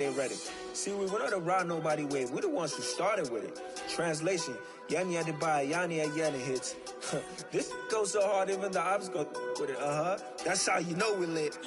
They ready. See, we went on the route nobody with. We the ones who started with it. Translation: Yani had to buy Yani at Yanni hits. This goes so hard, even the ops go with it. That's how you know we lit.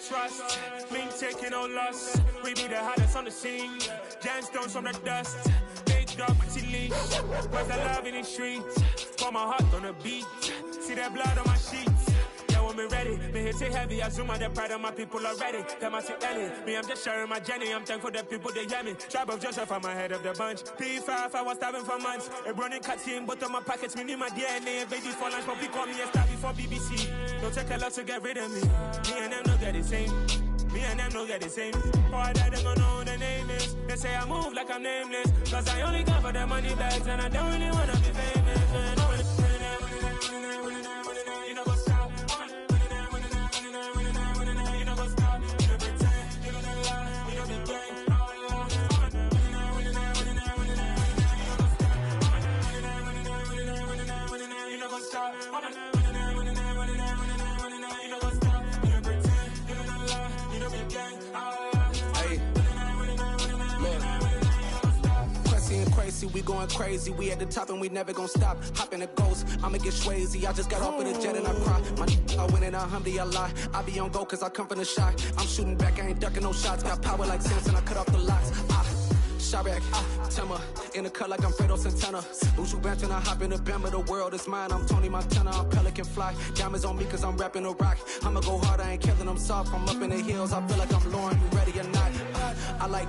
Trust, me taking no loss. We be the hottest on the scene. Gemstones from the dust. Big dog, pretty leash. Where's the love in the streets? Pour my heart on the beat. See that blood on my sheets. Yeah, when me ready, me hit it heavy. I zoom out the pride of my people already. Them I see Ellie. Me, I'm just sharing my journey. I'm thankful that people they hear me. Tribe of Joseph, I'm ahead of the bunch. P5, I was starving for months. A running cuts in, but on my pockets, me need my DNA. Babies for lunch, but call me a star before BBC. Don't take a lot to get rid of me. Me and them no get the same. Me and them no get the same. Boy, that they gonna know who the name is. They say I move like I'm nameless. Cause I only come for the money bags. And I don't really wanna be famous, man. You know what's up? You know what's up? You know pretend. You know the lie. You know the game. You know what's up? Crazy, we going crazy. We at the top and we never gonna stop. Hop in the ghost, I'ma get swayzy. I just got off of the jet and I cry. I win in a Humvee, I lie. I be on go cause I come from the shot. I'm shooting back, I ain't ducking no shots. Got power like Samson, I cut off the locks. Shabak, Timmer, in the cut like I'm Fredo Santana. Uju Banton, I hop in the Bama, the world is mine. I'm Tony Montana, I'm Pelican Fly. Diamonds on me cause I'm rapping a rock. I'ma go hard, I ain't killing them soft. I'm up in the hills, I feel like I'm Lauren, you ready or not? I like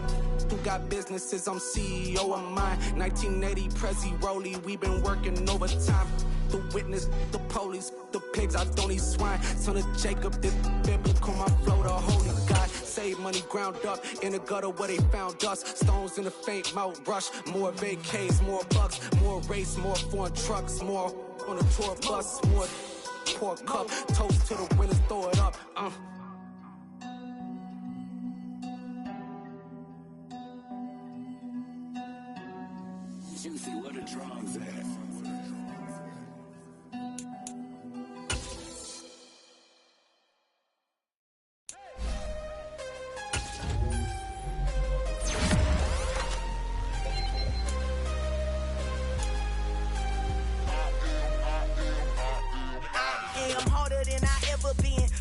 who got businesses, I'm CEO of mine. 1980 Prezi Rolly, we been working overtime. The witness, the police, the pigs, I don't eat swine. Son of Jacob, this biblical, my flow, the holy God. Save money ground up in the gutter where they found us. Stones in the faint mouth rush. More vacays, more bucks, more race, more foreign trucks, more on a tour bus, more pork cup. Toast to the winners, throw it up. Juicy, what a drums at.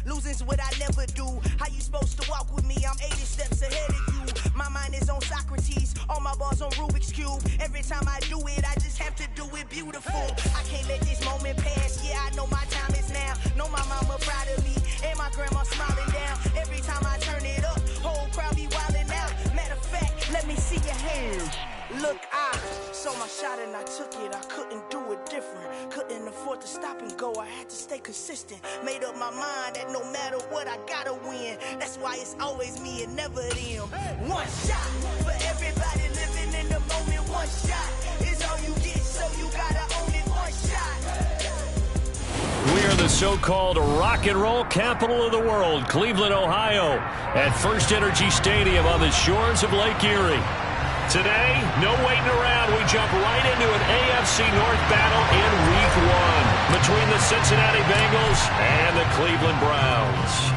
Losing's what I never do. How you supposed to walk with me? I'm 80 steps ahead of you. My mind is on Socrates, all my bars on Rubik's Cube. Every time I do it, I just have to do it beautiful. I can't let this moment pass. Yeah, I know my time is now. Know my mama proud of me, and my grandma smiling down. Every time I turn it up, whole crowd be wildin' out. Matter of fact, let me see your hands. Look, I saw my shot and I took it. I couldn't do it different. Couldn't afford to stop and go. I had to stay consistent. Made up my mind that no matter what, I gotta win. That's why it's always me and never them. One shot for everybody living in the moment. One shot is all you get, so you gotta own it. One shot. We are the so-called rock and roll capital of the world, Cleveland, Ohio, at First Energy Stadium on the shores of Lake Erie. Today, no waiting around. We jump right into an AFC North battle in Week 1 between the Cincinnati Bengals and the Cleveland Browns.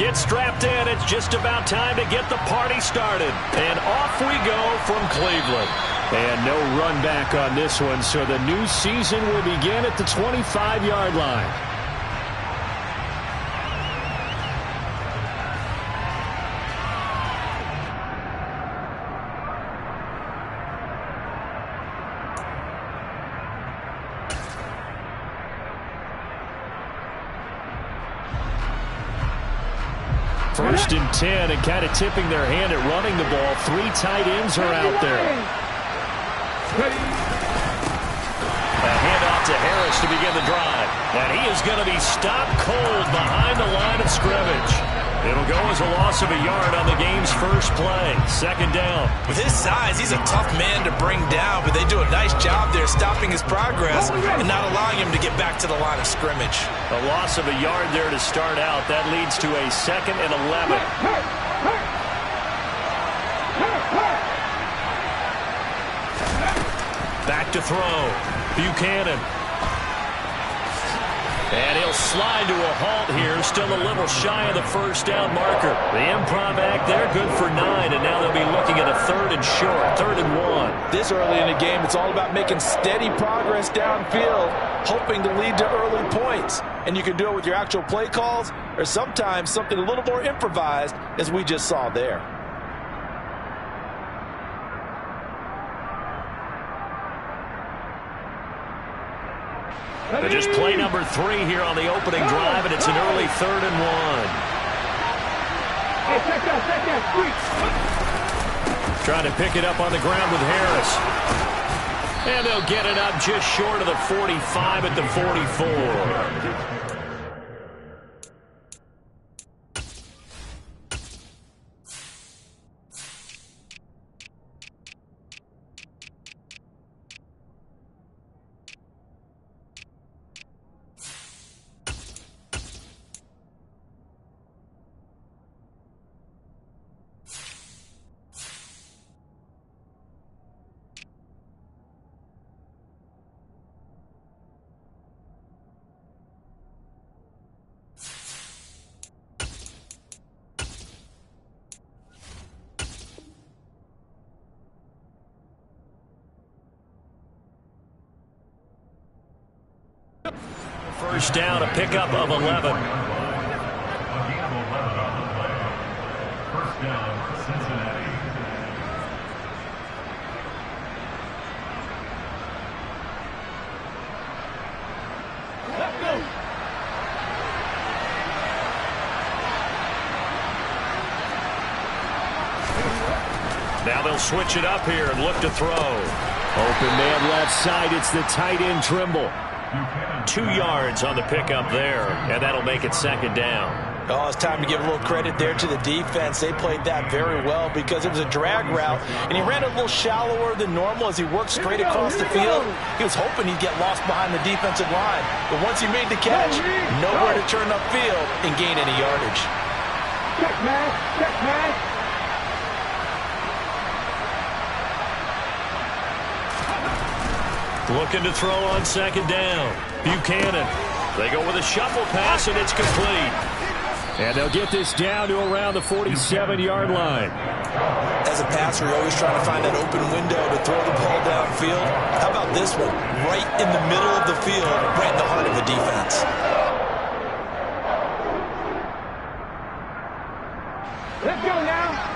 Get strapped in. It's just about time to get the party started. And off we go from Cleveland. And no run back on this one, so the new season will begin at the 25-yard line. First and 10, and kind of tipping their hand at running the ball. 3 tight ends are out there. A handoff to to Harris to begin the drive. And he is going to be stopped cold behind the line of scrimmage. It'll go as a loss of a yard on the game's first play. Second down. With his size, he's a tough man to bring down, but they do a nice job there stopping his progress and not allowing him to get back to the line of scrimmage. A loss of a yard there to start out. That leads to a 2nd and 11. Back to throw. Buchanan. And he'll slide to a halt here. Still a little shy of the first down marker. The improv act there, good for 9. And now they'll be looking at a 3rd and short, 3rd and 1. This early in the game, it's all about making steady progress downfield, hoping to lead to early points. And you can do it with your actual play calls or sometimes something a little more improvised, as we just saw there. Just play number 3 here on the opening drive, and it's an early 3rd and 1. Trying to pick it up on the ground with Harris. And they'll get it up just short of the 45 at the 44. First down, a pickup of 11. First down, Cincinnati. Let's go. Now they'll switch it up here and look to throw. Open man left side. It's the tight end Trimble. 2 yards on the pickup there, and that'll make it 2nd down. Oh, it's time to give a little credit there to the defense. They played that very well because it was a drag route, and he ran a little shallower than normal as he worked straight across the field. He was hoping he'd get lost behind the defensive line, but once he made the catch, nowhere to turn upfield and gain any yardage. Check, man. Check, man. Looking to throw on 2nd down. Buchanan. They go with a shuffle pass, and it's complete. And they'll get this down to around the 47-yard line. As a passer, you're always trying to find that open window to throw the ball downfield. How about this one? Right in the middle of the field, right in the heart of the defense. Let's go now.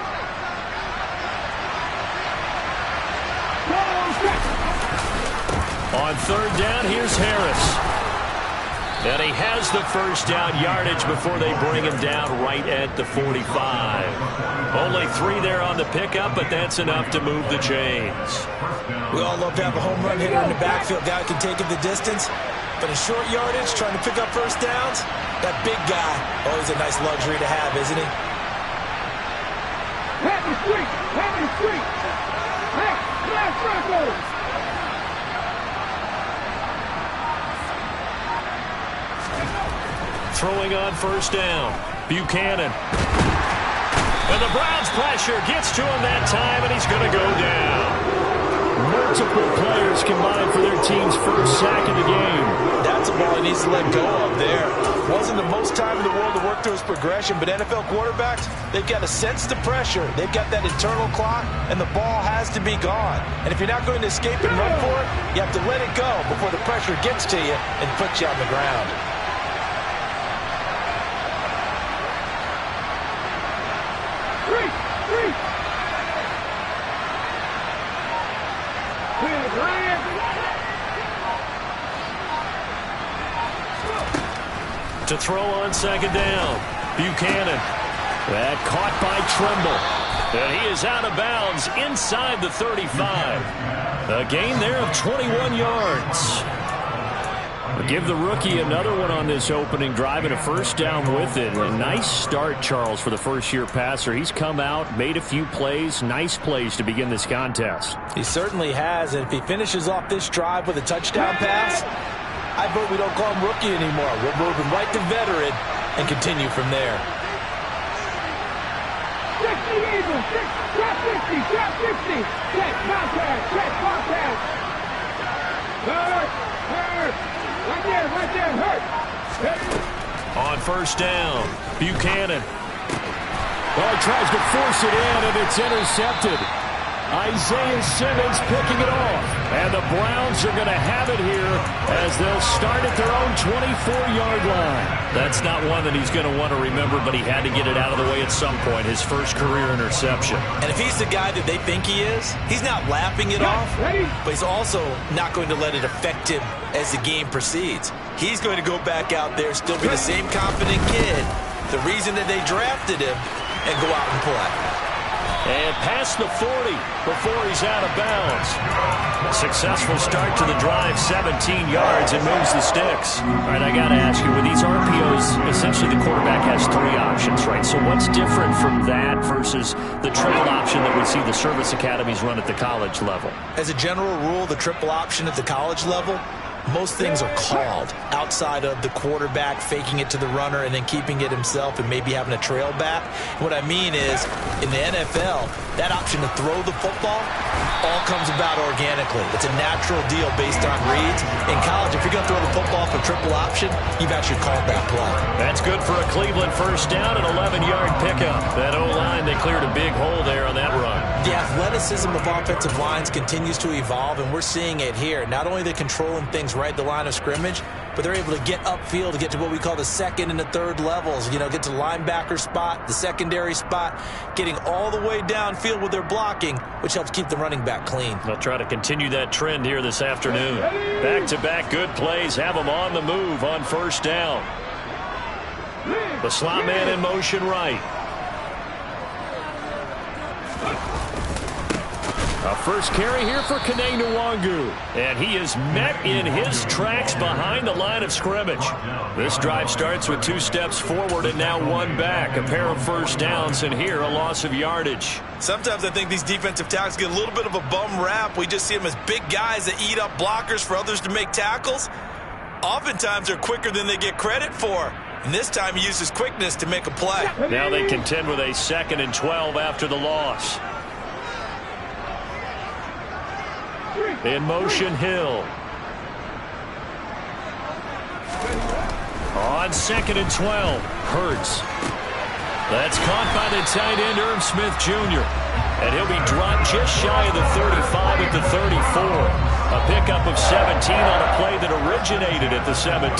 On 3rd down, here's Harris. And he has the first down yardage before they bring him down right at the 45. Only 3 there on the pickup, but that's enough to move the chains. We all love to have a home run hitter in the backfield. Guy can take it the distance. But in short yardage, trying to pick up first downs, that big guy, always a nice luxury to have, isn't he? Happy street! Happy street! Hey, Black Broncos! Throwing on first down. Buchanan. And the Browns pressure gets to him that time, and he's going to go down. Multiple players combined for their team's first sack of the game. That's a ball he needs to let go of there. Wasn't the most time in the world to work through his progression, but NFL quarterbacks, they've got to sense the pressure. They've got that internal clock, and the ball has to be gone. And if you're not going to escape and run for it, you have to let it go before the pressure gets to you and puts you on the ground. To throw on 2nd down. Buchanan. That caught by Trimble. And he is out of bounds inside the 35. A gain there of 21 yards. Give the rookie another one on this opening drive and a first down with it. A nice start, Charles, for the first-year passer. He's come out, made a few plays, nice plays to begin this contest. He certainly has, and if he finishes off this drive with a touchdown pass, I vote we don't call him rookie anymore. We'll move him right to veteran and continue from there. 60 Eagles, trap 50, trap 50. Check, contact. Hurt. Right there, hurt. On first down, Buchanan. Well, he tries to force it in, and it's intercepted. Isaiah Simmons picking it off. And the Browns are going to have it here as they'll start at their own 24-yard line. That's not one that he's going to want to remember, but he had to get it out of the way at some point, his first career interception. And if he's the guy that they think he is, he's not laughing it off, but he's also not going to let it affect him as the game proceeds. He's going to go back out there, still be the same confident kid, the reason that they drafted him, and go out and play. And past the 40 before he's out of bounds. A successful start to the drive, 17 yards, and moves the sticks. All right, I got to ask you, with these RPOs, essentially the quarterback has three options, right? So what's different from that versus the triple option that we see the service academies run at the college level? As a general rule, the triple option at the college level, most things are called outside of the quarterback faking it to the runner and then keeping it himself and maybe having a trail back. What I mean is, in the NFL, that option to throw the football all comes about organically. It's a natural deal based on reads. In college, if you're going to throw the football for triple option, you've actually called that play. That's good for a Cleveland first down, an 11-yard pickup. That O-line, they cleared a big hole there on that run. The athleticism of offensive lines continues to evolve, and we're seeing it here. Not only are they controlling things right at the line of scrimmage, but they're able to get upfield to get to what we call the second and the third levels. You know, get to the linebacker spot, the secondary spot, getting all the way downfield with their blocking, which helps keep the running back clean. They'll try to continue that trend here this afternoon. Back-to-back good plays, have them on the move on first down. The slot man in motion right. A first carry here for Kene Nwangu. And he is met in his tracks behind the line of scrimmage. This drive starts with 2 steps forward and now 1 back. A pair of first downs, and here a loss of yardage. Sometimes I think these defensive tackles get a little bit of a bum rap. We just see them as big guys that eat up blockers for others to make tackles. Oftentimes they're quicker than they get credit for. And this time he uses quickness to make a play. Now they contend with a 2nd and 12 after the loss. In motion, Hill. On 2nd and 12, Hurts. That's caught by the tight end, Irv Smith Jr. And he'll be dropped just shy of the 35 at the 34. A pickup of 17 on a play that originated at the 17.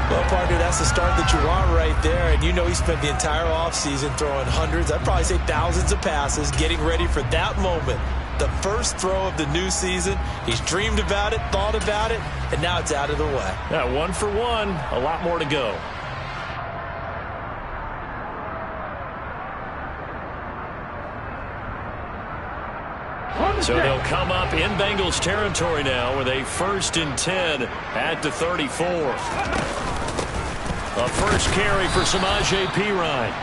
Well, partner, that's the start that you want right there. And you know he spent the entire offseason throwing hundreds, I'd probably say thousands of passes, getting ready for that moment. The first throw of the new season. He's dreamed about it, thought about it, and now it's out of the way. Yeah, 1 for 1. A lot more to go. So they'll come up in Bengals territory now with a 1st and 10 at the 34. A first carry for Samaje Perine.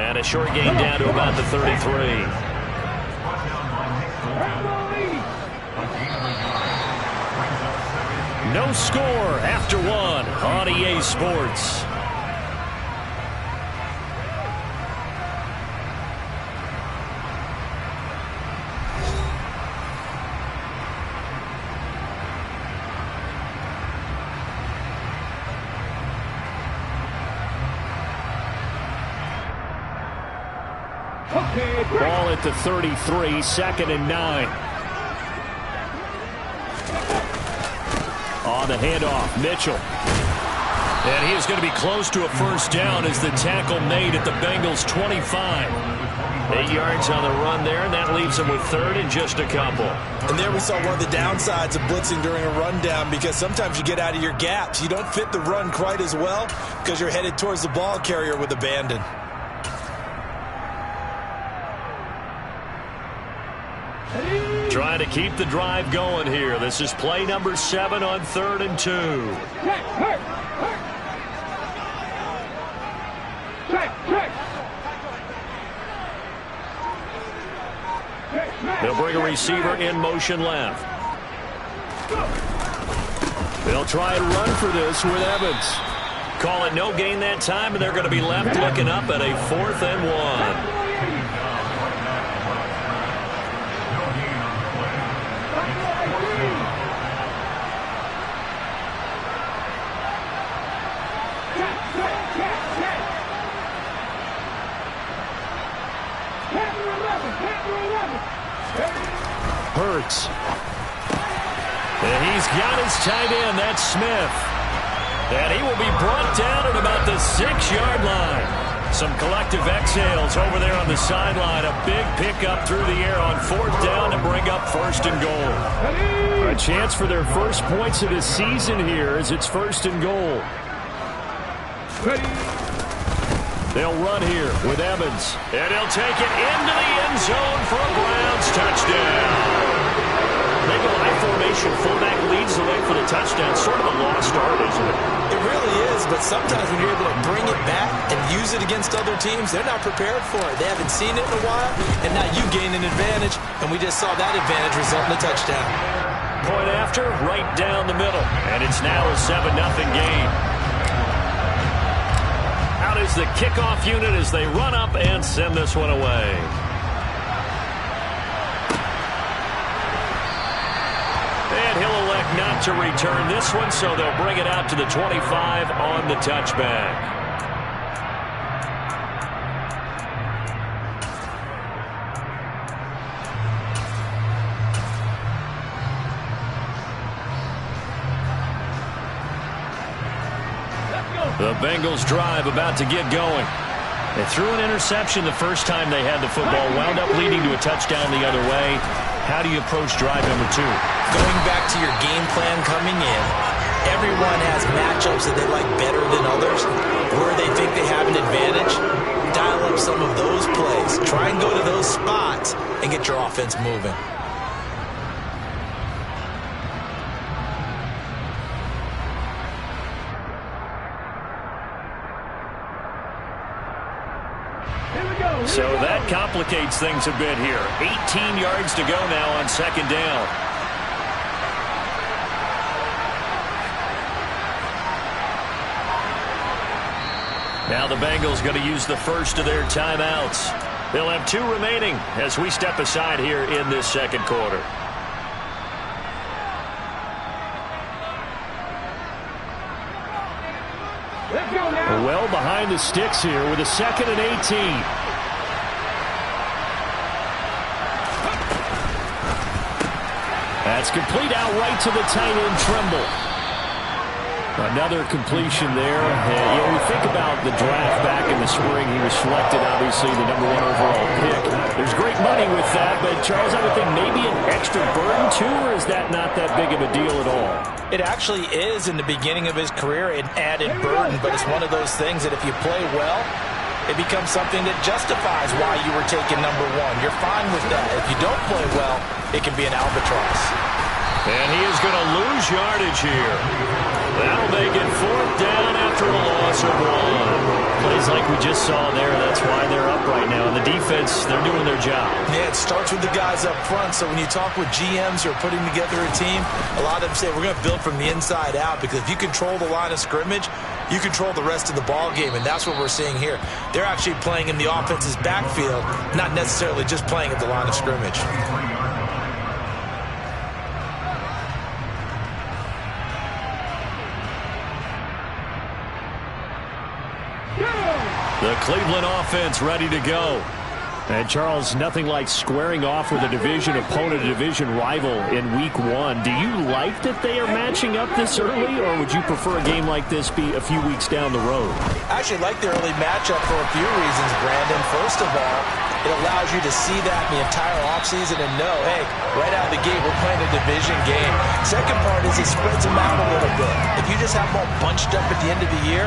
And a short gain down to about the 33. No score after 1 on EA Sports. Ball at the 33, 2nd and 9. On the handoff, Mitchell. And he is going to be close to a first down as the tackle made at the Bengals' 25. 8 yards on the run there, and that leaves them with 3rd and just a couple. And there we saw one of the downsides of blitzing during a rundown, because sometimes you get out of your gaps. You don't fit the run quite as well because you're headed towards the ball carrier with abandon. Trying to keep the drive going here. This is play number 7 on 3rd and 2. They'll bring a receiver in motion left. They'll try and run for this with Evans. Call it no gain that time, and they're going to be left looking up at a 4th and 1. Hurts. And he's got his tight end. That's Smith. And he will be brought down at about the 6-yard line. Some collective exhales over there on the sideline. A big pickup through the air on 4th down to bring up 1st and goal. A chance for their first points of the season here as it's 1st and goal. They'll run here with Evans. And he'll take it into the end zone for a Browns touchdown. Bengal high formation fullback leads the way for the touchdown. Sort of a lost art, isn't it? It really is, but sometimes when you're able to bring it back and use it against other teams, they're not prepared for it. They haven't seen it in a while, and now you gain an advantage, and we just saw that advantage result in a touchdown. Point after, right down the middle, and it's now a 7-0 game. Out is the kickoff unit as they run up and send this one away. And he'll elect not to return this one, so they'll bring it out to the 25 on the touchback. The Bengals drive about to get going. They threw an interception the first time they had the football, wound up leading to a touchdown the other way. How do you approach drive number 2? Going back to your game plan coming in, everyone has matchups that they like better than others. Where they think they have an advantage, dial up some of those plays. Try and go to those spots and get your offense moving. So that complicates things a bit here. 18 yards to go now on 2nd down. Now the Bengals going to use the first of their timeouts. They'll have 2 remaining as we step aside here in this 2nd quarter. Well behind the sticks here with a 2nd and 18. That's complete out right to the tight end, Tremble. Another completion there. We think about the draft back in the spring. He was selected, obviously, the #1 overall pick. There's great money with that, but Charles, I would think maybe an extra burden too, or is that not that big of a deal at all? It actually is in the beginning of his career an added burden, but it's one of those things that if you play well, it becomes something that justifies why you were taken #1. You're fine with that. If you don't play well, it can be an albatross. And he is going to lose yardage here. That'll make it 4th down after a loss of 1. Plays like we just saw there, that's why they're up right now. And the defense, they're doing their job. Yeah, it starts with the guys up front. So when you talk with GMs who are putting together a team, a lot of them say we're going to build from the inside out, because if you control the line of scrimmage, you control the rest of the ball game, and that's what we're seeing here. They're actually playing in the offense's backfield, not necessarily just playing at the line of scrimmage. The Cleveland offense ready to go. And Charles, nothing like squaring off with a division opponent, a division rival in week 1. Do you like that they are matching up this early, or would you prefer a game like this be a few weeks down the road? I actually like the early matchup for a few reasons, Brandon. First of all, it allows you to see that in the entire offseason and know, hey, right out of the gate, we're playing a division game. Second part is it spreads them out a little bit. If you just have them all bunched up at the end of the year,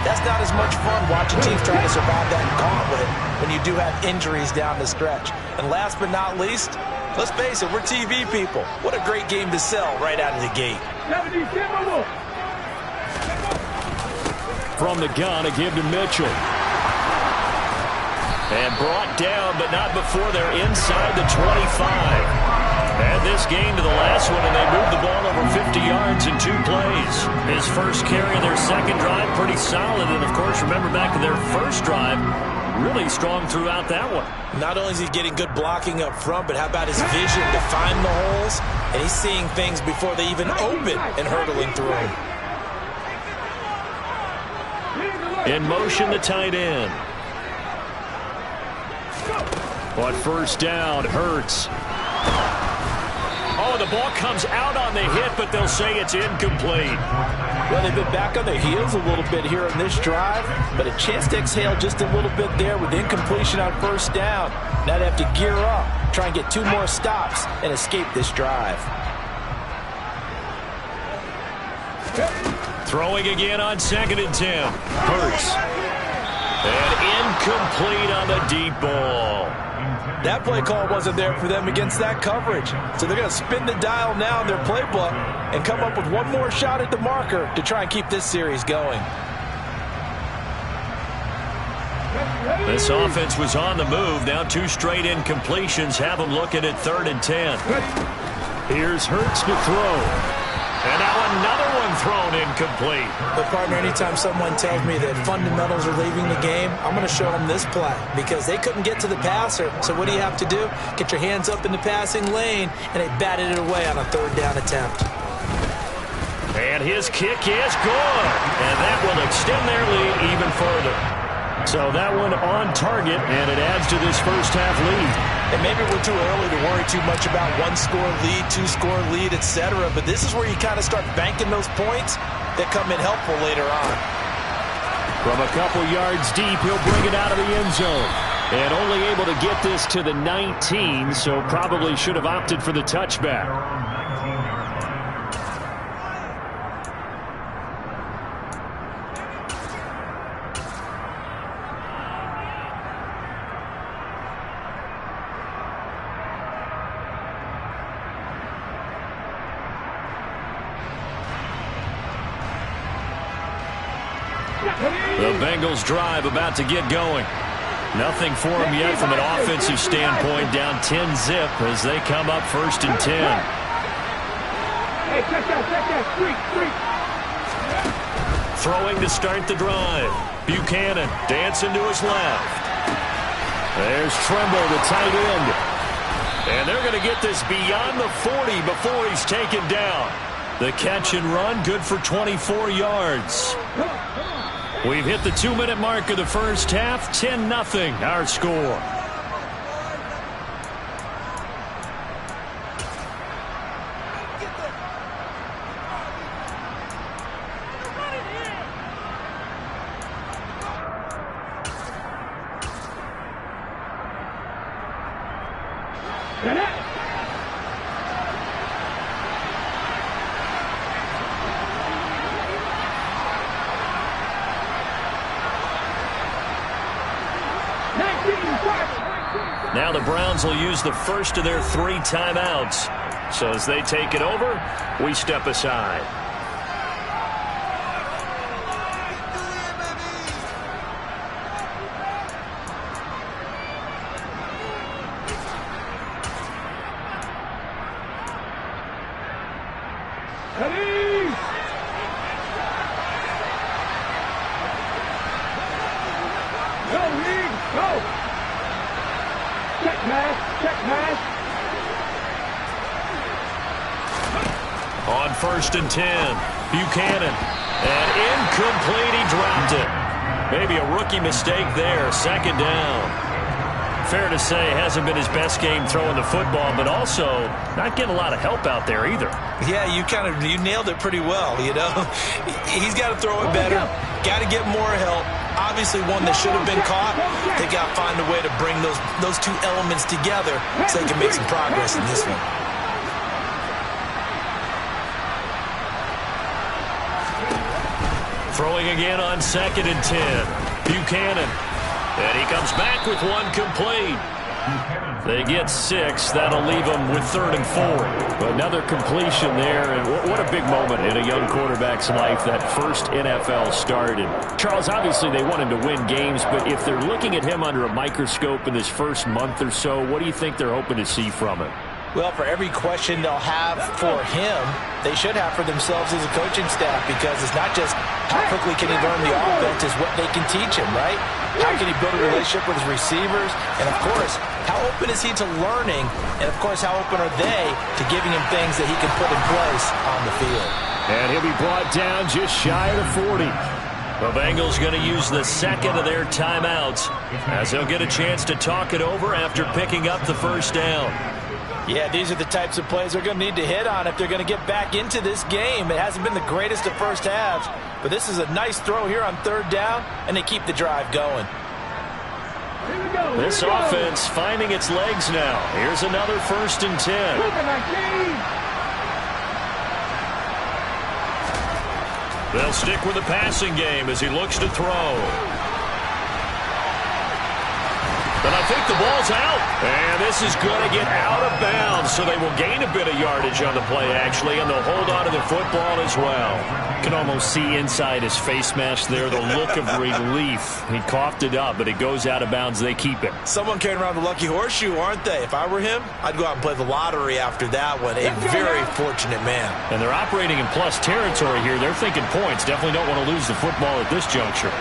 that's not as much fun watching teams trying to survive that gauntlet when you do have injuries down the stretch. And last but not least, Let's face it, we're TV people. What a great game to sell right out of the gate. From the gun, a give to Mitchell. And brought down, but not before they're inside the 25. Add this game to the last one, and they moved the ball over 50 yards in 2 plays. His first carry of their second drive, pretty solid. And, of course, remember back to their first drive, really strong throughout that one. Not only is he getting good blocking up front, but how about his vision to find the holes? And he's seeing things before they even open and hurdling through them. In motion, the tight end. But first down, Hurts. Oh, the ball comes out on the hit, but they'll say it's incomplete. Well, they've been back on their heels a little bit here in this drive, but a chance to exhale just a little bit there with incompletion on first down. Now they have to gear up, try and get 2 more stops, and escape this drive. Throwing again on 2nd and 10. Hurts. And incomplete on the deep ball. That play call wasn't there for them against that coverage. So they're going to spin the dial now in their playbook and come up with one more shot at the marker to try and keep this series going. This offense was on the move. Now 2 straight incompletions have them looking at 3rd and 10. Here's Hurts to throw. And now another one thrown incomplete. But, partner, anytime someone tells me that fundamentals are leaving the game, I'm going to show them this play because they couldn't get to the passer. So what do you have to do? Get your hands up in the passing lane, and they batted it away on a 3rd down attempt. And his kick is good. And that will extend their lead even further. So that one on target, and it adds to this first half lead. And maybe we're too early to worry too much about 1-score lead, 2-score lead, etc. But this is where you kind of start banking those points that come in helpful later on. From a couple yards deep, he'll bring it out of the end zone. And only able to get this to the 19, so probably should have opted for the touchback. The Bengals drive about to get going. Nothing for them yet from an offensive standpoint. Down 10-zip as they come up 1st and 10. Hey, check that, streak. Throwing to start the drive. Buchanan dancing to his left. There's Tremble, the tight end. And they're going to get this beyond the 40 before he's taken down. The catch and run, good for 24 yards. We've hit the 2-minute mark of the first half. 10-0 our score. Now the Browns will use the first of their 3 timeouts. So as they take it over, we step aside. On 1st and 10, Buchanan. And incomplete, he dropped it. Maybe a rookie mistake there, 2nd down. Fair to say, hasn't been his best game throwing the football, but also not getting a lot of help out there either. Yeah, you nailed it pretty well, you know. He's got to throw it better, got to get more help. Obviously one that should have been caught. They got to find a way to bring those 2 elements together so they can make some progress in this one. Throwing again on 2nd and 10. Buchanan. And he comes back with one complete. They get 6. That'll leave them with 3rd and 4. Another completion there, and what a big moment in a young quarterback's life, that first NFL start. And Charles, obviously they want him to win games, but if they're looking at him under a microscope in this first month or so, what do you think they're hoping to see from him? Well, for every question they'll have for him, they should have for themselves as a coaching staff, because it's not just how quickly can he learn the offense, it's what they can teach him, right? How can he build a relationship with his receivers? And, of course, how open is he to learning? And, of course, how open are they to giving him things that he can put in place on the field? And he'll be brought down just shy of the 40. The Bengals going to use the second of their timeouts as they'll get a chance to talk it over after picking up the first down. Yeah, these are the types of plays they're going to need to hit on if they're going to get back into this game. It hasn't been the greatest of first halves, but this is a nice throw here on 3rd down, and they keep the drive going. This offense finding its legs now. Here's another 1st and 10. They'll stick with the passing game as he looks to throw. But I think the ball's out. And this is going to get out of bounds, so they will gain a bit of yardage on the play, actually, and they'll hold on to the football as well. You can almost see inside his face mask there the look of relief. He coughed it up, but it goes out of bounds. They keep it. Someone carrying around the lucky horseshoe, aren't they? If I were him, I'd go out and play the lottery after that one. A very fortunate man. And they're operating in plus territory here. They're thinking points. Definitely don't want to lose the football at this juncture.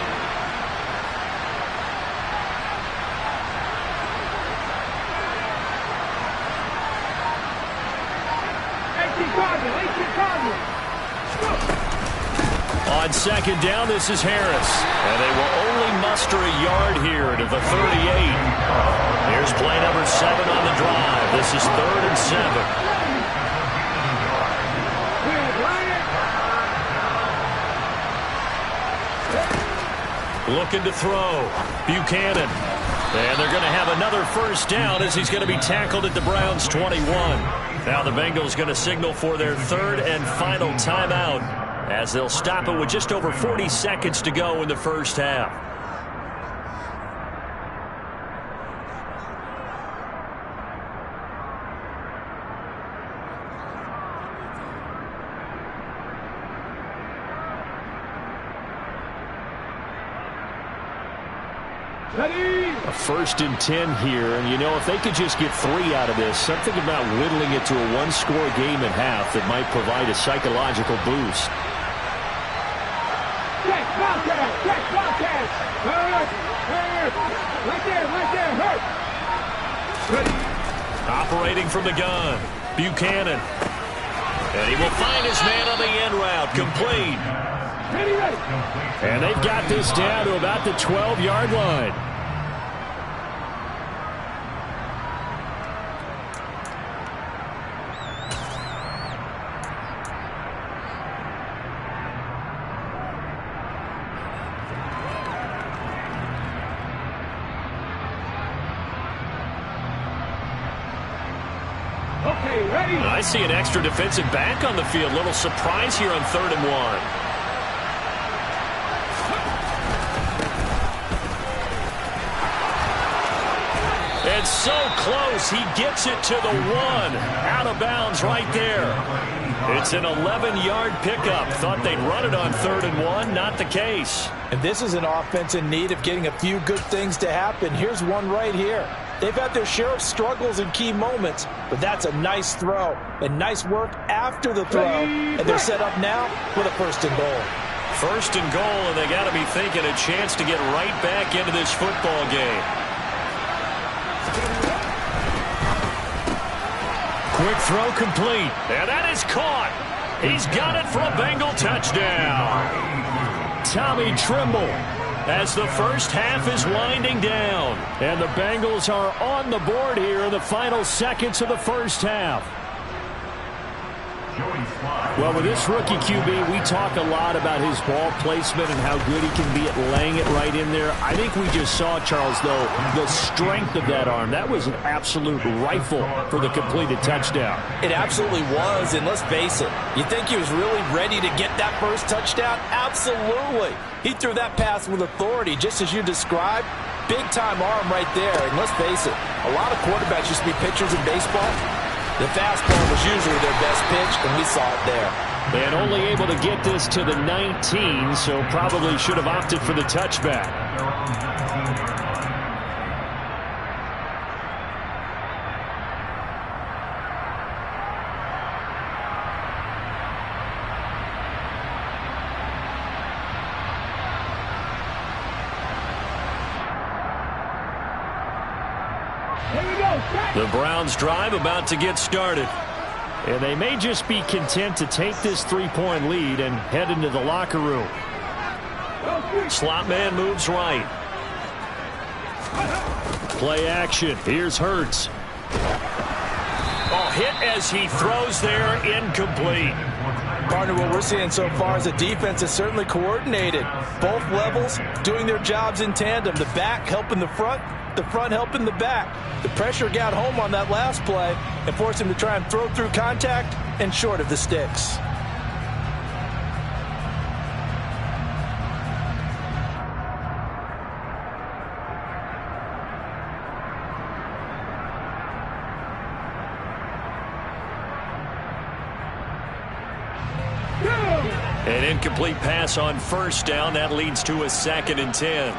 On 2nd down, this is Harris. And they will only muster a yard here to the 38. Here's play number 7 on the drive. This is 3rd and 7. Looking to throw. Buchanan. And they're going to have another 1st down as he's going to be tackled at the Browns' 21. Now the Bengals going to signal for their 3rd and final timeout, as they'll stop it with just over 40 seconds to go in the first half. A 1st and 10 here, and you know, if they could just get 3 out of this, something about whittling it to a 1-score game at half that might provide a psychological boost. Operating from the gun, Buchanan. And he will find his man on the end route, complete. And they've got this down to about the 12-yard line. I see an extra defensive back on the field. Little surprise here on 3rd and 1. And so close, he gets it to the 1. Out of bounds right there. It's an 11-yard pickup. Thought they'd run it on 3rd and 1. Not the case. And this is an offense in need of getting a few good things to happen. Here's one right here. They've had their share of struggles in key moments, but that's a nice throw and nice work after the throw. And they're set up now with a 1st and goal. 1st and goal, and they got to be thinking a chance to get right back into this football game. Quick throw complete, and that is caught. He's got it for a Bengal touchdown. Tommy Trimble, as the first half is winding down. And the Bengals are on the board here in the final seconds of the first half. Well, with this rookie QB, we talk a lot about his ball placement and how good he can be at laying it right in there. I think we just saw, Charles, though, the strength of that arm. That was an absolute rifle for the completed touchdown. It absolutely was, and let's face it, you think he was really ready to get that first touchdown? Absolutely. He threw that pass with authority, just as you described. Big-time arm right there, and let's face it, a lot of quarterbacks used to be pitchers in baseball. The fastball was usually their best pitch, and we saw it there. And only able to get this to the 19, so probably should have opted for the touchback. The Browns drive about to get started. And they may just be content to take this 3-point lead and head into the locker room. Slot man moves right. Play action. Here's Hurts. Oh, hit as he throws there, incomplete. Partner, what we're seeing so far is the defense is certainly coordinated. Both levels doing their jobs in tandem. The back helping the front helping the back. The pressure got home on that last play and forced him to try and throw through contact and short of the sticks. An incomplete pass on first down. That leads to a 2nd and 10.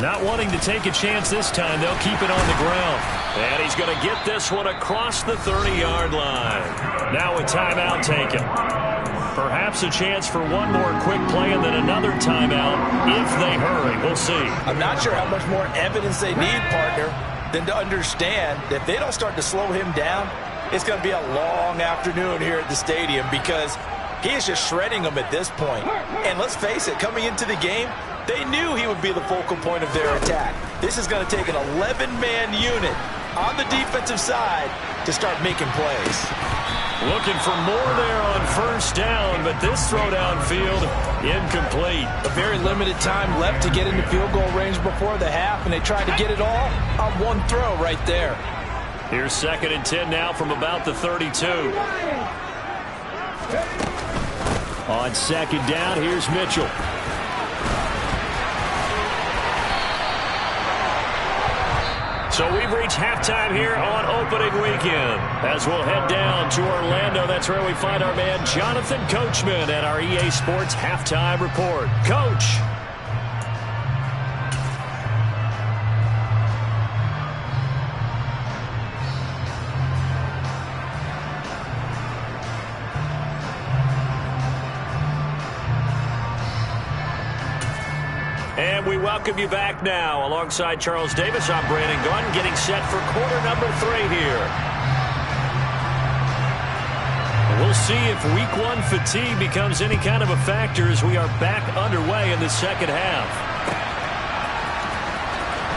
Not wanting to take a chance this time, they'll keep it on the ground. And he's going to get this one across the 30-yard line. Now a timeout taken. Perhaps a chance for one more quick play and then another timeout if they hurry. We'll see. I'm not sure how much more evidence they need, partner, than to understand that if they don't start to slow him down, it's going to be a long afternoon here at the stadium because he is just shredding them at this point. And let's face it, coming into the game, they knew he would be the focal point of their attack. This is going to take an 11-man unit on the defensive side to start making plays. Looking for more there on first down, but this throw downfield, incomplete. A very limited time left to get into field goal range before the half, and they tried to get it all on one throw right there. Here's 2nd and 10 now from about the 32. On 2nd down, here's Mitchell. So we've reached halftime here on opening weekend. As we'll head down to Orlando, that's where we find our man Jonathan Coachman at our EA Sports Halftime Report. Coach. And we welcome you back now. Alongside Charles Davis, I'm Brandon Gunn, getting set for quarter number 3 here. We'll see if week 1 fatigue becomes any kind of a factor as we are back underway in the second half.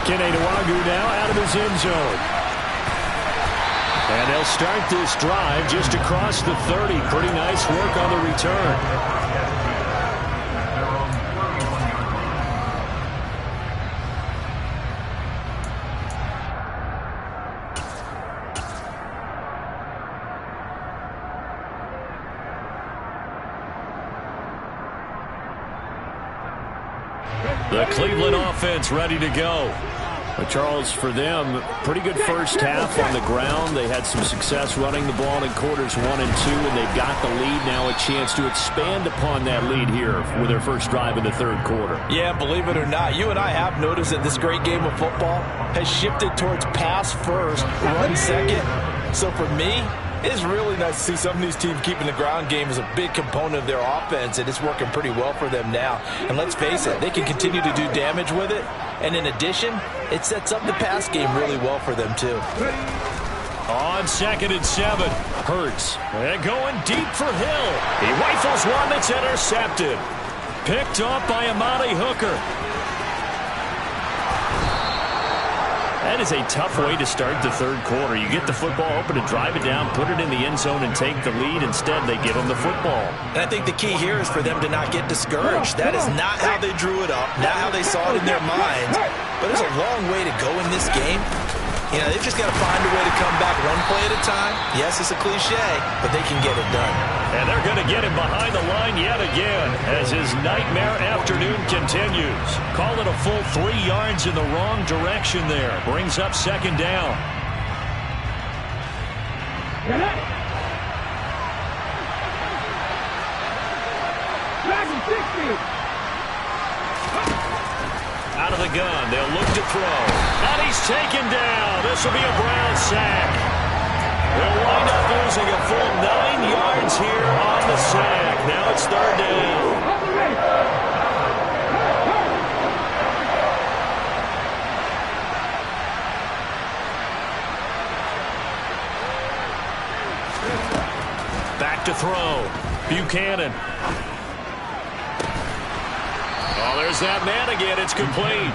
Kene Nwangwu now out of his end zone. And they'll start this drive just across the 30. Pretty nice work on the return. The Cleveland offense ready to go. But Charles, for them, pretty good first half on the ground. They had some success running the ball in quarters 1 and 2, and they've got the lead now, a chance to expand upon that lead here with their first drive in the third quarter. Yeah, believe it or not, you and I have noticed that this great game of football has shifted towards pass first, run second. So for me, it's really nice to see some of these teams keeping the ground game as a big component of their offense, and it's working pretty well for them now. And let's face it, they can continue to do damage with it. And in addition, it sets up the pass game really well for them, too. On 2nd and 7, Hurts. And going deep for Hill. He rifles one that's intercepted. Picked up by Amani Hooker. That is a tough way to start the third quarter. You get the football open to drive it down, put it in the end zone, and take the lead. Instead, they give them the football. And I think the key here is for them to not get discouraged. That is not how they drew it up, not how they saw it in their minds. But there's a long way to go in this game. You know, they've just got to find a way to come back one play at a time. Yes, it's a cliche, but they can get it done. And they're going to get him behind the line yet again as his nightmare afternoon continues. Call it a full 3 yards in the wrong direction there. Brings up second down. Out of the gun, they'll look to throw. And he's taken down. This will be a Brown sack. They'll wind up losing a full 9 yards here on the sack. Now it's third down. Back to throw. Buchanan. Oh, there's that man again. It's complete.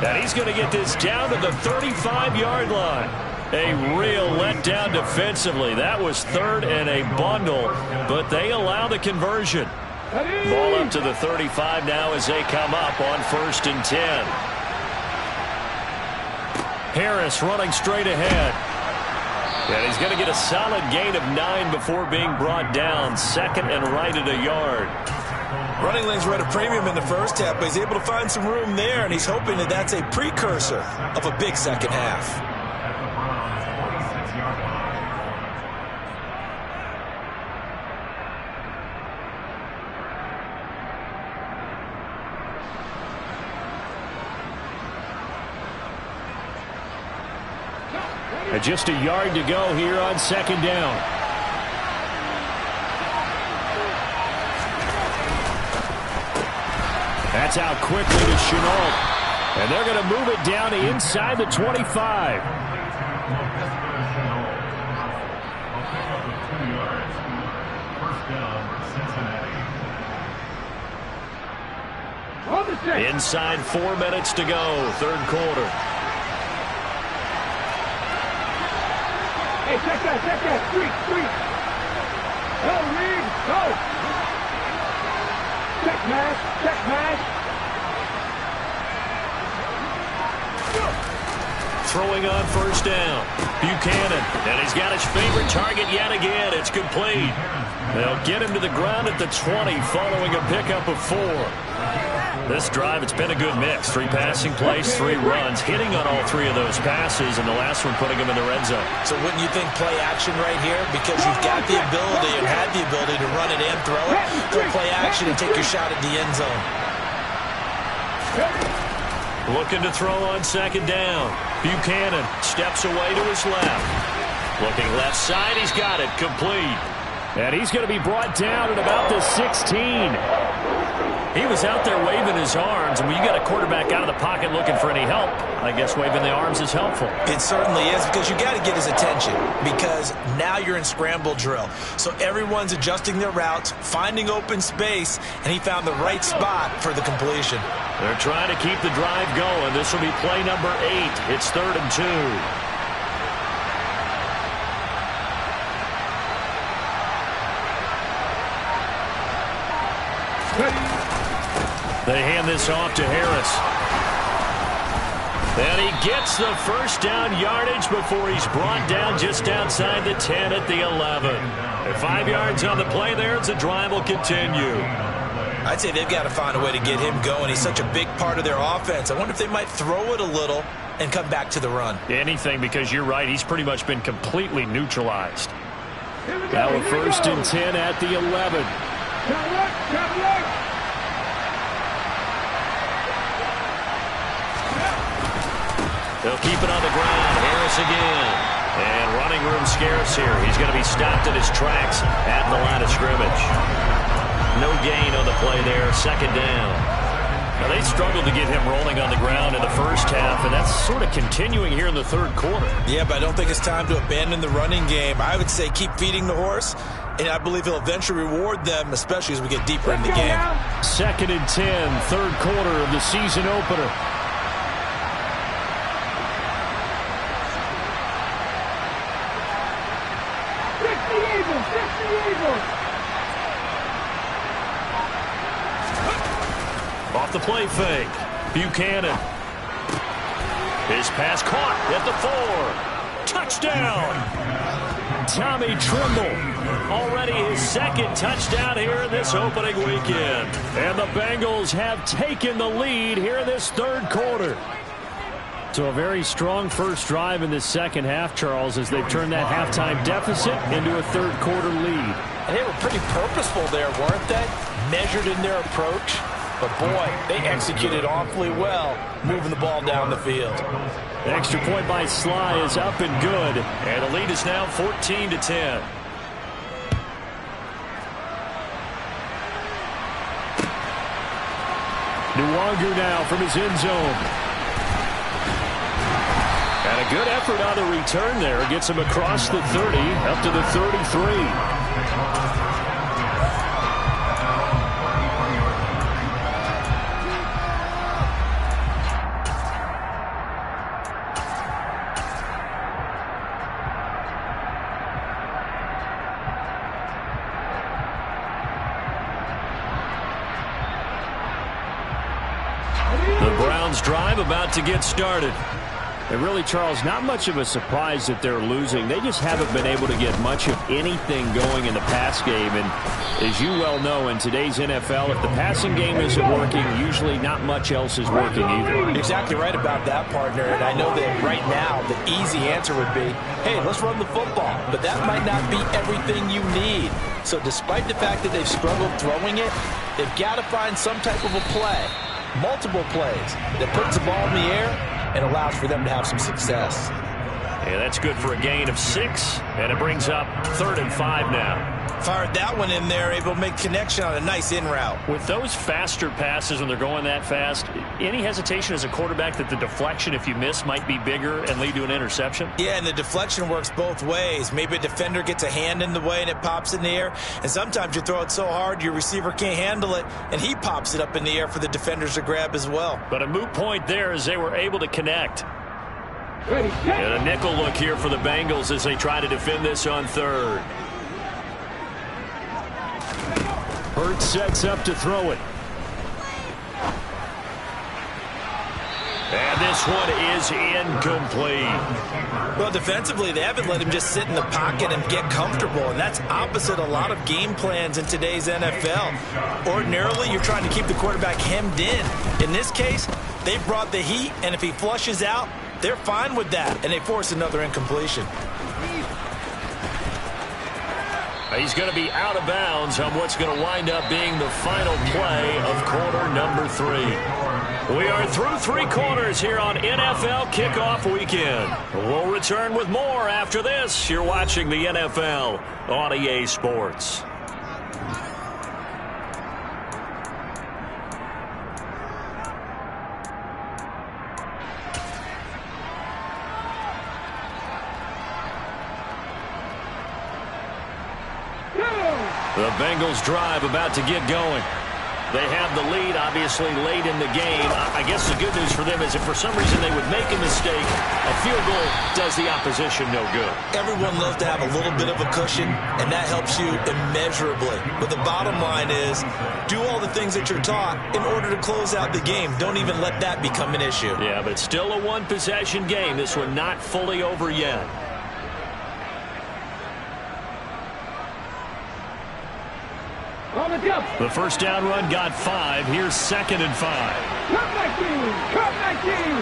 And he's going to get this down to the 35-yard line. A real letdown defensively. That was third and a bundle, but they allow the conversion. Ball up to the 35 now as they come up on 1st and 10. Harris running straight ahead. And he's going to get a solid gain of 9 before being brought down. Second and right at a yard. Running lanes were at a premium in the first half, but he's able to find some room there, and he's hoping that that's a precursor of a big second half. And just a yard to go here on second down. That's out quickly to Chenault. And they're going to move it down to inside the 25. Inside 4 minutes to go, third quarter. Hey, check that. Street. Go, Reed, go. Check pass. Throwing on first down. Buchanan, and he's got his favorite target yet again. It's complete. They'll get him to the ground at the 20 following a pickup of 4. This drive, it's been a good mix. 3 passing plays, 3 runs, hitting on all 3 of those passes, and the last one putting him in the red zone. So wouldn't you think play action right here? Because you've got the ability and had the ability to run it and throw it. Go play action and take your shot at the end zone. Looking to throw on second down. Buchanan steps away to his left. Looking left side, he's got it, complete. And he's going to be brought down at about the 16. He was out there waving his arms, and when you got a quarterback out of the pocket looking for any help, I guess waving the arms is helpful. It certainly is, because you got to get his attention, because now you're in scramble drill. So everyone's adjusting their routes, finding open space, and he found the right spot for the completion. They're trying to keep the drive going. This will be play number 8. It's 3rd and 2. They hand this off to Harris. And he gets the first down yardage before he's brought down just outside the 10 at the 11. And 5 yards on the play there as the drive will continue. I'd say they've got to find a way to get him going. He's such a big part of their offense. I wonder if they might throw it a little and come back to the run. Anything, because you're right. He's pretty much been completely neutralized. Now a 1st and 10 at the 11. They'll keep it on the ground. Harris again. And running room scarce here. He's going to be stopped in his tracks at the line of scrimmage. No gain on the play there. Second down. Now, they struggled to get him rolling on the ground in the first half, and that's sort of continuing here in the third quarter. Yeah, but I don't think it's time to abandon the running game. I would say keep feeding the horse, and I believe he'll eventually reward them, especially as we get deeper in the game. 2nd and 10, third quarter of the season opener. Off the play fake. Buchanan. His pass caught at the 4. Touchdown. Tommy Trimble. Already his second touchdown here in this opening weekend. And the Bengals have taken the lead here in this third quarter. So a very strong first drive in this second half, Charles, as they've turned that halftime deficit into a third quarter lead. And they were pretty purposeful there, weren't they? Measured in their approach. But, boy, they executed awfully well, moving the ball down the field. The extra point by Sly is up and good. And the lead is now 14-10. Nwangu now from his end zone. And a good effort on the return there. Gets him across the 30, up to the 33. Drive about to get started. And really, Charles, not much of a surprise that they're losing. They just haven't been able to get much of anything going in the pass game. And as you well know, in today's NFL, if the passing game isn't working, usually not much else is working either. Exactly right about that, partner. And I know that right now the easy answer would be, hey, let's run the football. But that might not be everything you need. So despite the fact that they've struggled throwing it, they've got to find some type of a play. Multiple plays that puts the ball in the air and allows for them to have some success. Yeah, that's good for a gain of 6, and it brings up 3rd and 5 now. Fired that one in there, able to make connection on a nice in route. With those faster passes when they're going that fast, any hesitation as a quarterback that the deflection, if you miss, might be bigger and lead to an interception? Yeah, and the deflection works both ways. Maybe a defender gets a hand in the way and it pops in the air, and sometimes you throw it so hard your receiver can't handle it, and he pops it up in the air for the defenders to grab as well. But a moot point there as they were able to connect. And a nickel look here for the Bengals as they try to defend this on 3rd. Hurts sets up to throw it. And this one is incomplete. Well, defensively, they haven't let him just sit in the pocket and get comfortable, and that's opposite a lot of game plans in today's NFL. Ordinarily, you're trying to keep the quarterback hemmed in. In this case, they brought the heat, and if he flushes out, they're fine with that, and they force another incompletion. He's going to be out of bounds on what's going to wind up being the final play of quarter number 3. We are through 3 quarters here on NFL Kickoff Weekend. We'll return with more after this. You're watching the NFL on EA Sports. The Bengals drive about to get going. They have the lead, obviously, late in the game. I guess the good news for them is if for some reason they would make a mistake, a field goal does the opposition no good. Everyone loves to have a little bit of a cushion, and that helps you immeasurably. But the bottom line is, do all the things that you're taught in order to close out the game. Don't even let that become an issue. Yeah, but still a one-possession game. This one not fully over yet. The first down run got 5. Here's 2nd and 5. Cut back in! Cut back in!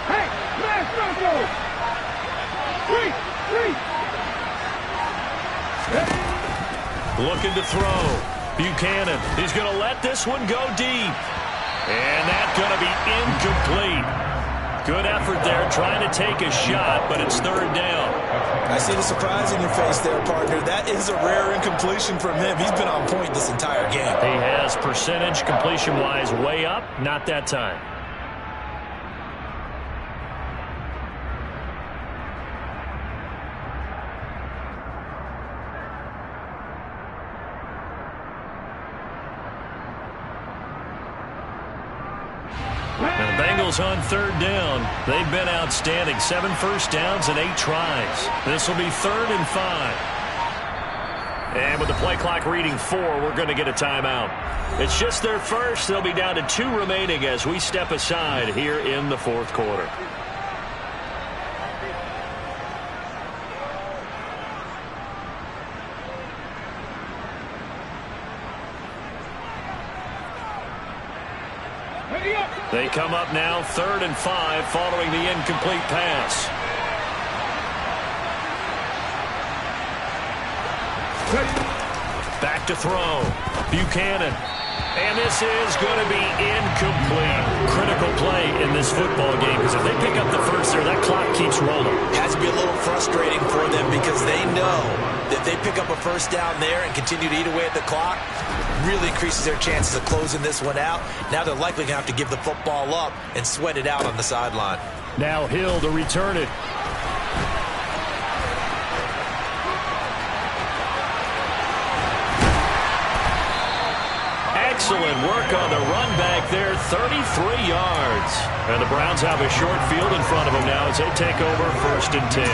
Hey, smash Bronco! 3! Looking to throw. Buchanan. He's going to let this one go deep. And that's going to be incomplete. Good effort there, trying to take a shot, but it's 3rd down. I see the surprise in your face there, partner. That is a rare incompletion from him. He's been on point this entire game. He has percentage completion-wise way up, not that time. And the Bengals on 3rd down. They've been outstanding. 7 first downs and 8 tries. This will be 3rd and 5. And with the play clock reading 4, we're going to get a timeout. It's just their first. They'll be down to 2 remaining as we step aside here in the fourth quarter. They come up now 3rd and 5 following the incomplete pass. Back to throw. Buchanan. And this is going to be incomplete. Critical play in this football game because if they pick up the first there, that clock keeps rolling. Has to be a little frustrating for them because they know that if they pick up a first down there and continue to eat away at the clock, really increases their chances of closing this one out. Now they're likely going to have to give the football up and sweat it out on the sideline. Now Hill to return it. Excellent work on the run back there, 33 yards. And the Browns have a short field in front of them now as they take over 1st and 10.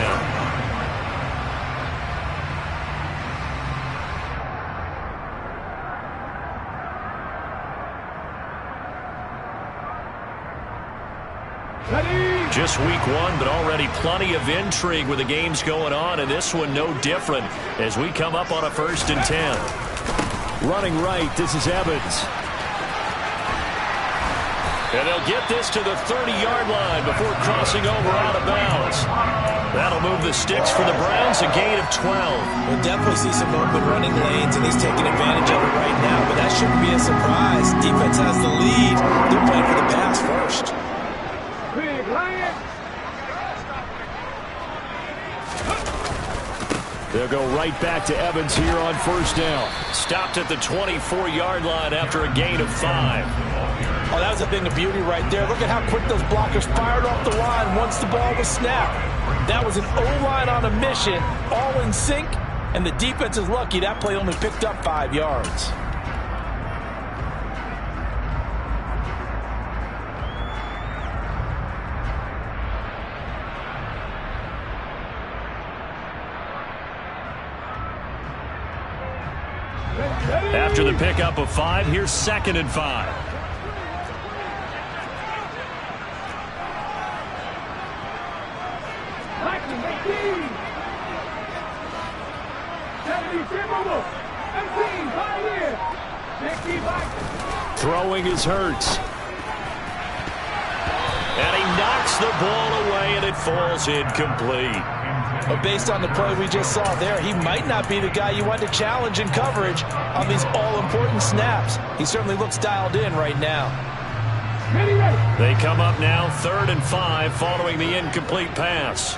Just week 1, but already plenty of intrigue with the games going on, and this one no different as we come up on a 1st and 10. Running right, this is Evans. And they'll get this to the 30-yard line before crossing over out of bounds. That'll move the sticks for the Browns, a gain of 12. We'll definitely see some open running lanes, and he's taking advantage of it right now, but that shouldn't be a surprise. Defense has the lead. They're playing for the pass first. They'll go right back to Evans here on 1st down. Stopped at the 24-yard line after a gain of 5. Oh, that was a thing of beauty right there. Look at how quick those blockers fired off the line once the ball was snapped. That was an O-line on a mission, all in sync, and the defense is lucky that play only picked up 5 yards. After the pickup of 5, here's 2nd and 5. Throwing is Hurts. And he knocks the ball away, and it falls incomplete. But based on the play we just saw there, he might not be the guy you want to challenge in coverage on these all-important snaps. He certainly looks dialed in right now. They come up now 3rd and 5 following the incomplete pass.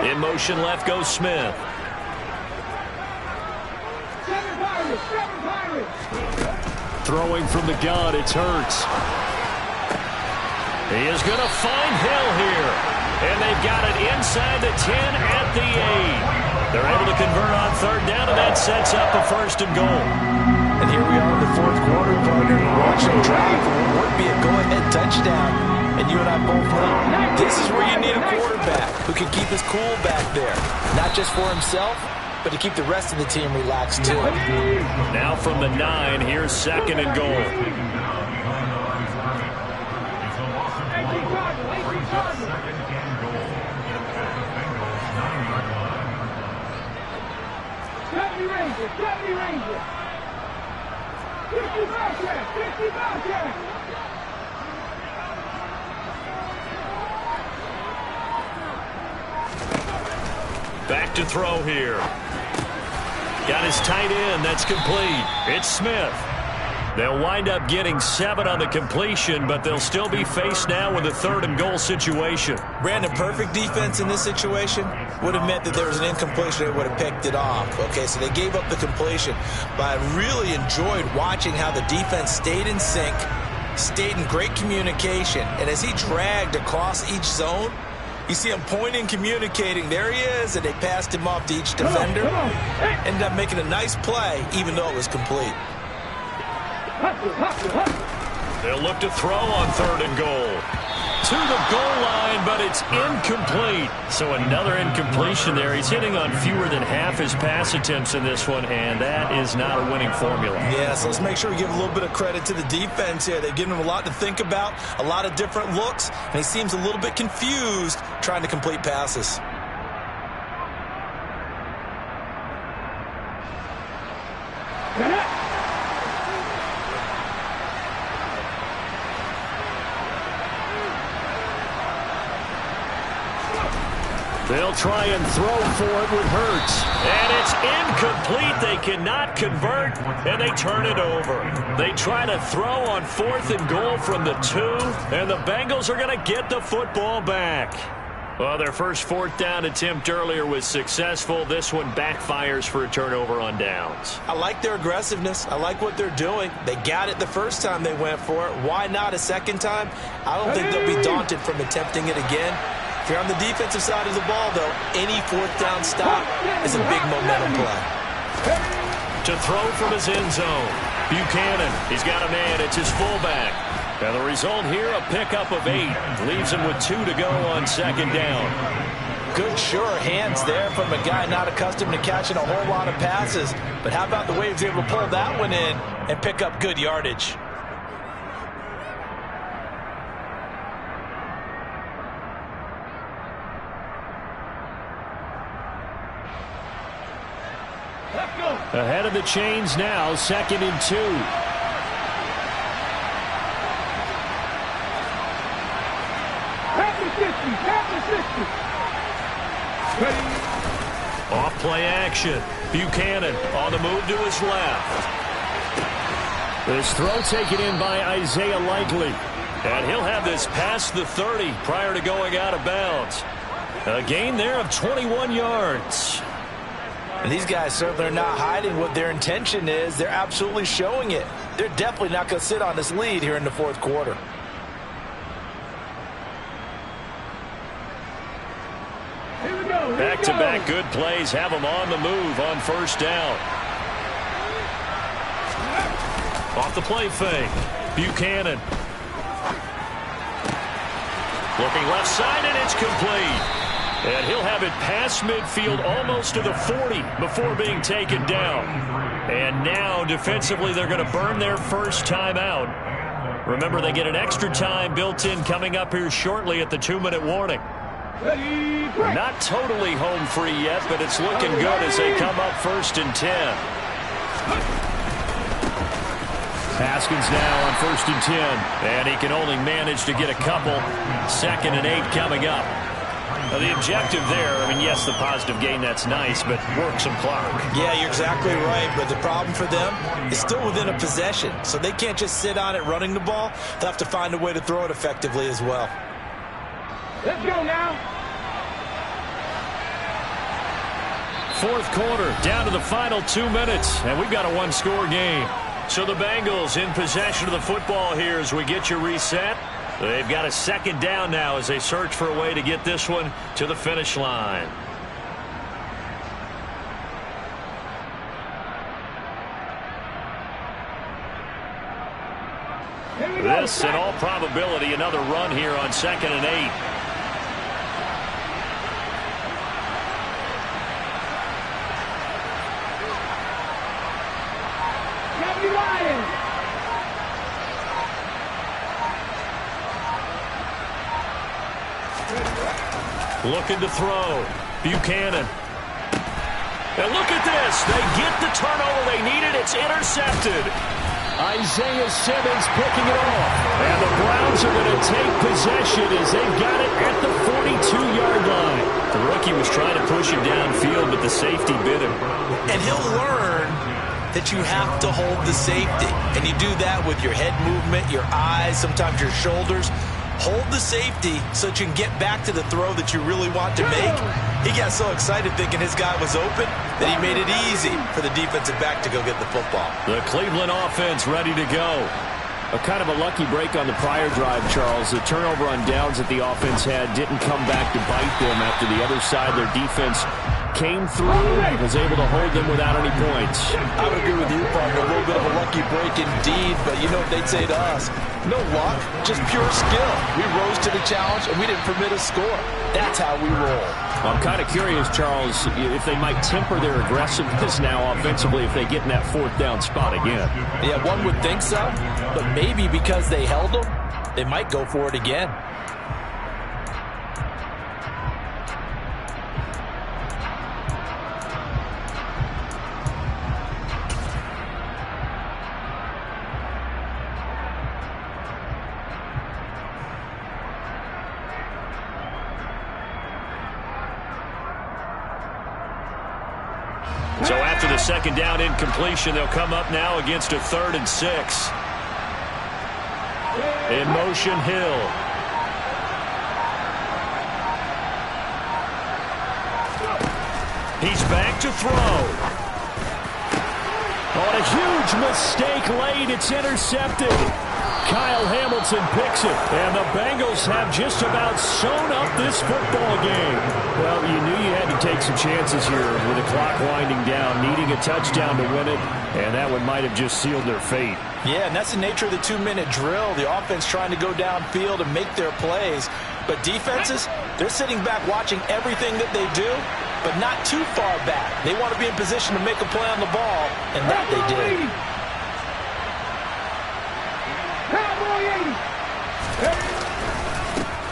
In motion left goes Smith. Throwing from the gun, it's Hurts. He is going to find Hill here. And they've got it inside the 10 at the 8. They're able to convert on 3rd down, and that sets up a 1st and goal. And here we are in the 4th quarter, partner. Watch them drive for what would be a go-ahead touchdown. And you and I both know this is where you need a quarterback who can keep his cool back there. Not just for himself, but to keep the rest of the team relaxed too. Now from the 9, here's 2nd and goal. Back to throw here. Got his tight end. That's complete. It's Smith. They'll wind up getting 7 on the completion, but they'll still be faced now with a 3rd and goal situation. Brandon, perfect defense in this situation would have meant that there was an incompletion. They would have picked it off. Okay, so they gave up the completion, but I really enjoyed watching how the defense stayed in sync, stayed in great communication, and as he dragged across each zone, you see him pointing, communicating. There he is, and they passed him off to each defender. Ended up making a nice play, even though it was complete. They'll look to throw on 3rd and goal. to the goal line, but it's incomplete. So another incompletion there. He's hitting on fewer than half his pass attempts in this one, and that is not a winning formula. Yeah, so let's make sure we give a little bit of credit to the defense here. They've given him a lot to think about, a lot of different looks, and he seems a little bit confused trying to complete passes. They'll try and throw for it with Hurts. And it's incomplete. They cannot convert, and they turn it over. They try to throw on 4th and goal from the 2, and the Bengals are going to get the football back. Well, their first 4th down attempt earlier was successful. This one backfires for a turnover on downs. I like their aggressiveness. I like what they're doing. They got it the first time they went for it. Why not a second time? I don't think they'll be daunted from attempting it again. If you're on the defensive side of the ball, though, any 4th down stop is a big momentum play. To throw from his end zone, Buchanan, he's got a man, it's his fullback. And the result here, a pickup of 8. Leaves him with 2 to go on 2nd down. Good, sure hands there from a guy not accustomed to catching a whole lot of passes. But how about the way he was able to pull that one in and pick up good yardage? Ahead of the chains now, 2nd and 2. Off play action. Buchanan on the move to his left. This throw taken in by Isaiah Likely. And he'll have this past the 30 prior to going out of bounds. A gain there of 21 yards. And these guys certainly are not hiding what their intention is. They're absolutely showing it. They're definitely not going to sit on this lead here in the 4th quarter. Back-to-back good plays have them on the move on 1st down. Off the play fake. Buchanan. Looking left side, and it's complete. And he'll have it past midfield almost to the 40 before being taken down. And now, defensively, they're going to burn their first time out. Remember, they get an extra time built in coming up here shortly at the 2-minute warning. Not totally home free yet, but it's looking good as they come up 1st and 10. Haskins now on 1st and 10. And he can only manage to get a couple. 2nd and 8 coming up. Now the objective there, I mean, yes, the positive gain, that's nice, but work some clock. Yeah, you're exactly right, but the problem for them is still within a possession, so they can't just sit on it running the ball. They'll have to find a way to throw it effectively as well. Let's go now. 4th quarter, down to the final 2 minutes, and we've got a 1-score game. So the Bengals in possession of the football here as we get you reset. They've got a 2nd down now as they search for a way to get this one to the finish line. This, in all probability, another run here on 2nd and 8. Looking to throw. Buchanan. And look at this. They get the turnover they needed. It's intercepted. Isaiah Simmons picking it off. And the Browns are going to take possession as they've got it at the 42-yard line. The rookie was trying to push him downfield, but the safety bit him. And he'll learn that you have to hold the safety. And you do that with your head movement, your eyes, sometimes your shoulders. Hold the safety so that you can get back to the throw that you really want to make. He got so excited thinking his guy was open that he made it easy for the defensive back to go get the football. The Cleveland offense ready to go. A kind of a lucky break on the prior drive, Charles. The turnover on downs that the offense had didn't come back to bite them after the other side. Their defense came through, was able to hold them without any points. I would agree with you, partner. A little bit of a lucky break indeed, but you know what they'd say to us? No luck, just pure skill. We rose to the challenge, and we didn't permit a score. That's how we roll. Well, I'm kind of curious, Charles, if they might temper their aggressiveness now offensively if they get in that fourth down spot again. Yeah, one would think so, but maybe because they held them, they might go for it again. So after the second down incompletion, they'll come up now against a 3rd and 6. In motion, Hill. He's back to throw. On a huge mistake late, it's intercepted. Kyle Hamilton picks it, and the Bengals have just about sewn up this football game. Well, you knew you had to take some chances here with the clock winding down, needing a touchdown to win it, and that one might have just sealed their fate. Yeah, and that's the nature of the 2-minute drill. The offense trying to go downfield and make their plays. But defenses, they're sitting back watching everything that they do, but not too far back. They want to be in position to make a play on the ball, and that they did.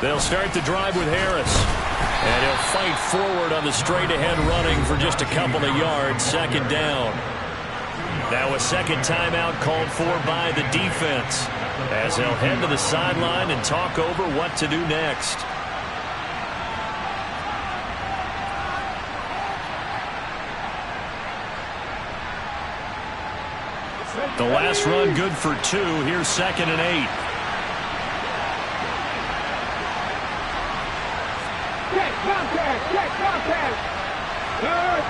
They'll start the drive with Harris. And he'll fight forward on the straight-ahead running for just a couple of yards. 2nd down. Now a second timeout called for by the defense, as they'll head to the sideline and talk over what to do next. The last run good for 2. Here's 2nd and 8. Check contact. Hurt.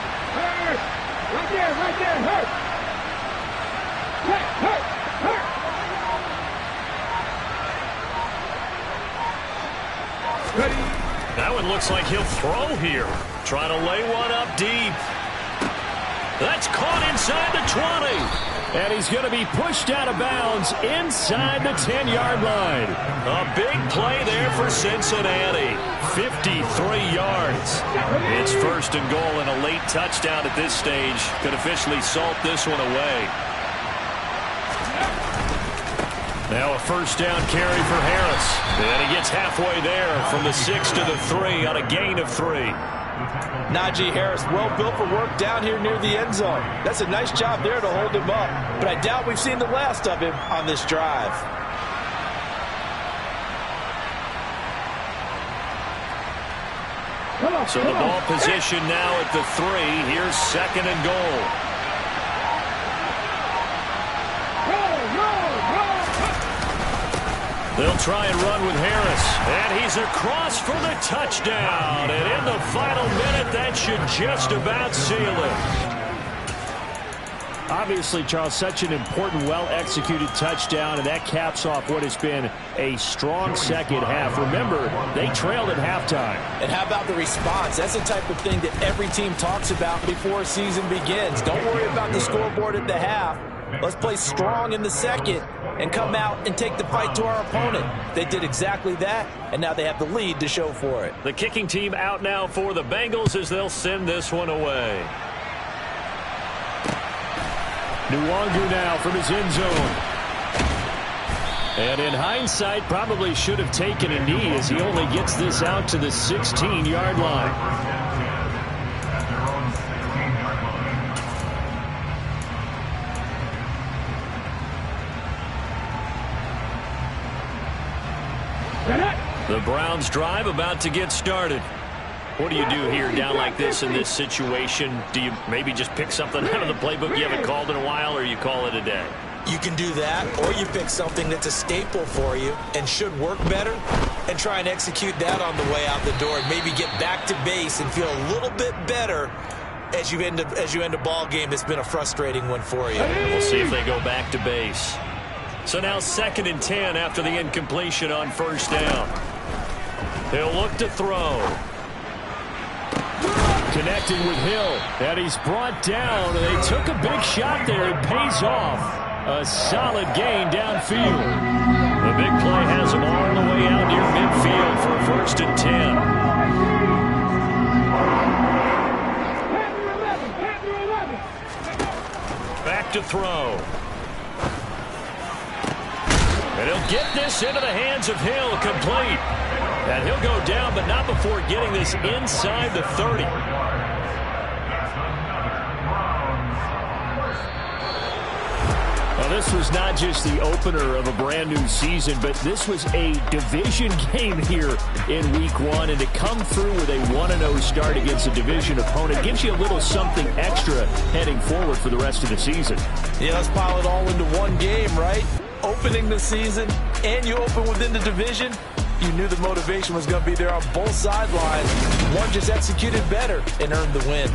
Right there, hurt. Hurt. Ready. That one looks like he'll throw here. Trying to lay one up deep. That's caught inside the 20. And he's going to be pushed out of bounds inside the 10-yard line. A big play there for Cincinnati. 53 yards. It's 1st and goal, and a late touchdown at this stage could officially salt this one away. Now a 1st down carry for Harris. And he gets halfway there from the 6 to the 3 on a gain of 3. Najee Harris, well built for work down here near the end zone. That's a nice job there to hold him up. But I doubt we've seen the last of him on this drive. So the ball position now at the 3. Here's 2nd and goal. They'll try and run with Harris. And he's across for the touchdown. And in the final minute, that should just about seal it. Obviously, Charles, such an important, well-executed touchdown, and that caps off what has been a strong second half. Remember, they trailed at halftime. And how about the response? That's the type of thing that every team talks about before a season begins. Don't worry about the scoreboard at the half. Let's play strong in the second and come out and take the fight to our opponent. They did exactly that, and now they have the lead to show for it. The kicking team out now for the Bengals as they'll send this one away. Nwangu now from his end zone. And in hindsight, probably should have taken a knee as he only gets this out to the 16-yard line. The Browns drive about to get started. What do you do here down like this in this situation? Do you maybe just pick something out of the playbook you haven't called in a while, or you call it a day? You can do that, or you pick something that's a staple for you and should work better and try and execute that on the way out the door and maybe get back to base and feel a little bit better as you end a ball game that's been a frustrating one for you. We'll see if they go back to base. So now 2nd and 10 after the incompletion on 1st down. He'll look to throw. Connecting with Hill, and he's brought down. They took a big shot there. It pays off. A solid gain downfield. The big play has him all the way out near midfield for a 1st and 10. Back to throw. And he'll get this into the hands of Hill, complete. And he'll go down, but not before getting this inside the 30. Well, this was not just the opener of a brand new season, but this was a division game here in week 1. And to come through with a 1-0 start against a division opponent gives you a little something extra heading forward for the rest of the season. Yeah, let's pile it all into one game, right? Opening the season, and you open within the division. You knew the motivation was going to be there on both sidelines. One just executed better and earned the win.